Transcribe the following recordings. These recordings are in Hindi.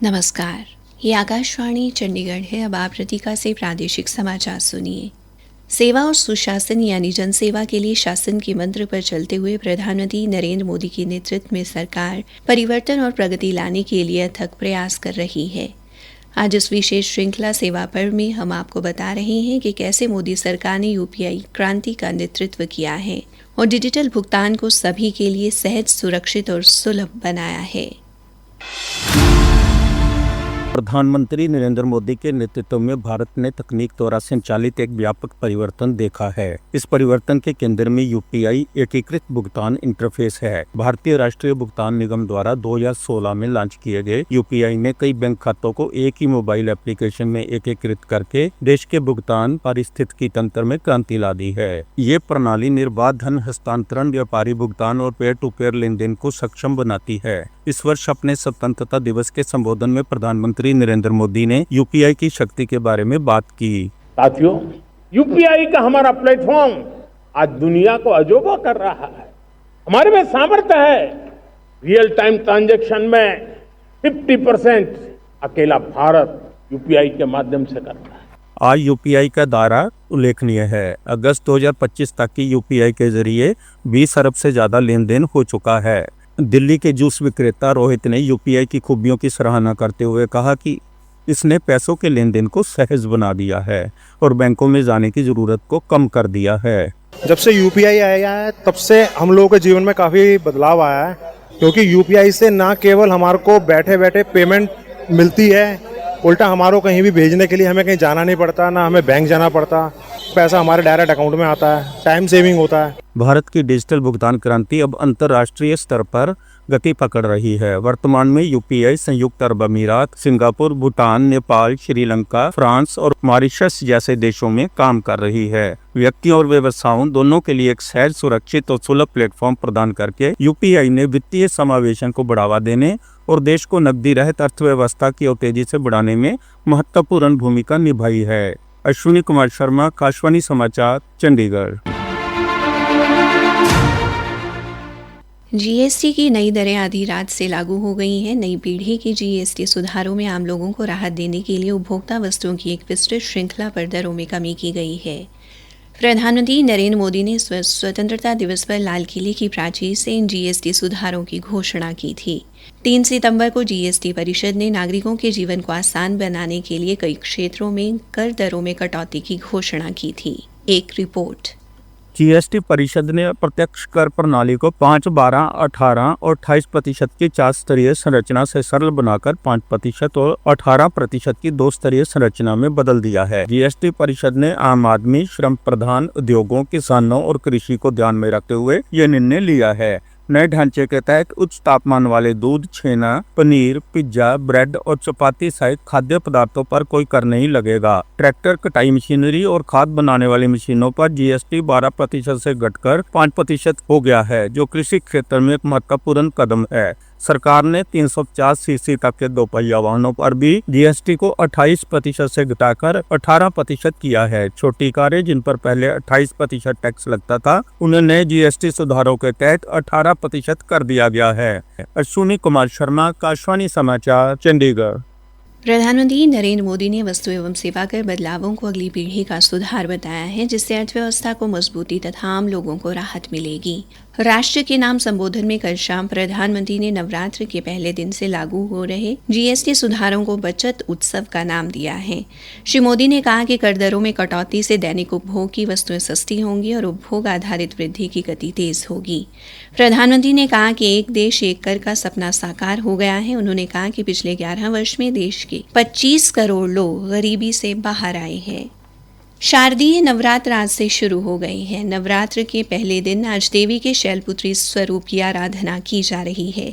नमस्कार, ये आकाशवाणी चंडीगढ़ है। अब आप रतिका से प्रादेशिक समाचार सुनिए। सेवा और सुशासन यानी जनसेवा के लिए शासन के मंत्र पर चलते हुए प्रधानमंत्री नरेंद्र मोदी के नेतृत्व में सरकार परिवर्तन और प्रगति लाने के लिए अथक प्रयास कर रही है। आज इस विशेष श्रृंखला सेवा पर्व में हम आपको बता रहे हैं कि कैसे मोदी सरकार ने यूपीआई क्रांति का नेतृत्व किया है और डिजिटल भुगतान को सभी के लिए सहज, सुरक्षित और सुलभ बनाया है। प्रधानमंत्री नरेंद्र मोदी के नेतृत्व में भारत ने तकनीक द्वारा संचालित एक व्यापक परिवर्तन देखा है। इस परिवर्तन के केंद्र में यूपीआई एकीकृत भुगतान इंटरफेस है। भारतीय राष्ट्रीय भुगतान निगम द्वारा 2016 में लॉन्च किए गए यूपीआई ने कई बैंक खातों को एक ही मोबाइल एप्लीकेशन में एकीकृत करके देश के भुगतान पारिस्थितिकी तंत्र में क्रांति ला दी है। ये प्रणाली निर्बाध धन हस्तांतरण, व्यापारी भुगतान और पेयर टू पेयर लेन देन को सक्षम बनाती है। इस वर्ष अपने स्वतंत्रता दिवस के संबोधन में प्रधानमंत्री नरेंद्र मोदी ने यूपीआई की शक्ति के बारे में बात की। साथियों, यूपीआई का हमारा प्लेटफॉर्म आज दुनिया को अजोबा कर रहा है। हमारे में सामर्थ्य है। रियल टाइम ट्रांजैक्शन में 50% अकेला भारत यूपीआई के माध्यम से करता है। आज यूपीआई का दायरा उल्लेखनीय है। अगस्त 2025 तक की यूपीआई के जरिए 20 अरब से ज्यादा लेन देन हो चुका है। दिल्ली के जूस विक्रेता रोहित ने यूपीआई की खूबियों की सराहना करते हुए कहा कि इसने पैसों के लेन देन को सहज बना दिया है और बैंकों में जाने की जरूरत को कम कर दिया है। जब से यूपीआई आया है तब से हम लोगों के जीवन में काफ़ी बदलाव आया है, क्योंकि यूपीआई से ना केवल हमारे को बैठे बैठे पेमेंट मिलती है, उल्टा हमारे को कहीं भी भेजने के लिए हमें कहीं जाना नहीं पड़ता, ना हमें बैंक जाना पड़ता, पैसा हमारे डायरेक्ट अकाउंट में आता है, टाइम सेविंग होता है। भारत की डिजिटल भुगतान क्रांति अब अंतर्राष्ट्रीय स्तर पर गति पकड़ रही है। वर्तमान में यूपीआई संयुक्त अरब अमीरात, सिंगापुर, भूटान, नेपाल, श्रीलंका, फ्रांस और मॉरिशस जैसे देशों में काम कर रही है। व्यक्तियों और व्यवसायों दोनों के लिए एक सहज, सुरक्षित और सुलभ प्लेटफॉर्म प्रदान करके यूपीआई ने वित्तीय समावेशन को बढ़ावा देने और देश को नकदी रहित अर्थव्यवस्था की और तेजी से बढ़ाने में महत्वपूर्ण भूमिका निभाई है। अश्विनी कुमार शर्मा, आकाशवाणी समाचार, चंडीगढ़। जीएसटी की नई दरें आधी रात से लागू हो गई हैं। नई पीढ़ी के जीएसटी सुधारों में आम लोगों को राहत देने के लिए उपभोक्ता वस्तुओं की एक विस्तृत श्रृंखला पर दरों में कमी की गई है। प्रधानमंत्री नरेंद्र मोदी ने स्वतंत्रता दिवस पर लाल किले की प्राचीर से इन जीएसटी सुधारों की घोषणा की थी। 3 सितंबर को जीएसटी परिषद ने नागरिकों के जीवन को आसान बनाने के लिए कई क्षेत्रों में कर दरों में कटौती की घोषणा की थी। एक रिपोर्ट। जीएसटी परिषद ने प्रत्यक्ष कर प्रणाली को 5, 12, 18 और 28% की 4 स्तरीय संरचना से सरल बनाकर 5% और 18% की 2 स्तरीय संरचना में बदल दिया है। जीएसटी परिषद ने आम आदमी, श्रम प्रधान उद्योगों, किसानों और कृषि को ध्यान में रखते हुए यह निर्णय लिया है। नए ढांचे के तहत उच्च तापमान वाले दूध, छेना, पनीर, पिज्जा, ब्रेड और चपाती सहित खाद्य पदार्थों पर कोई कर नहीं लगेगा। ट्रैक्टर, कटाई मशीनरी और खाद बनाने वाली मशीनों पर जीएसटी 12% से घटकर 5% हो गया है, जो कृषि क्षेत्र में एक महत्वपूर्ण कदम है। सरकार ने 350 सीसी तक के 2 पहिया वाहनों पर भी जीएसटी को 28% से घटाकर 18% किया है। छोटी कारें, जिन पर पहले 28% टैक्स लगता था, उन्हें नए जीएसटी सुधारों के तहत 18% कर दिया गया है। अश्विनी कुमार शर्मा, आकाशवाणी समाचार, चंडीगढ़। प्रधानमंत्री नरेंद्र मोदी ने वस्तु एवं सेवा कर बदलावों को अगली पीढ़ी का सुधार बताया है, जिससे अर्थव्यवस्था को मजबूती तथा आम लोगों को राहत मिलेगी। राष्ट्र के नाम संबोधन में कल शाम प्रधानमंत्री ने नवरात्र के पहले दिन से लागू हो रहे जीएसटी सुधारों को बचत उत्सव का नाम दिया है। श्री मोदी ने कहा कि कर दरों में कटौती से दैनिक उपभोग की वस्तुएं सस्ती होंगी और उपभोग आधारित वृद्धि की गति तेज होगी। प्रधानमंत्री ने कहा कि एक देश एक कर का सपना साकार हो गया है। उन्होंने कहा कि पिछले 11 वर्ष में देश के 25 करोड़ लोग गरीबी से बाहर आए हैं। शारदीय नवरात्र आज से शुरू हो गए हैं। नवरात्र के पहले दिन आज देवी के शैलपुत्री स्वरूप की आराधना की जा रही है।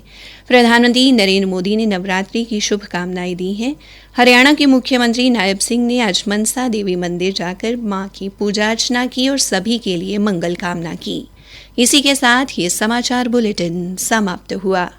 प्रधानमंत्री नरेंद्र मोदी ने नवरात्रि की शुभकामनाएं दी हैं। हरियाणा के मुख्यमंत्री नायब सिंह ने आज मनसा देवी मंदिर जाकर मां की पूजा अर्चना की और सभी के लिए मंगल कामना की। इसी के साथ ये समाचार बुलेटिन समाप्त हुआ।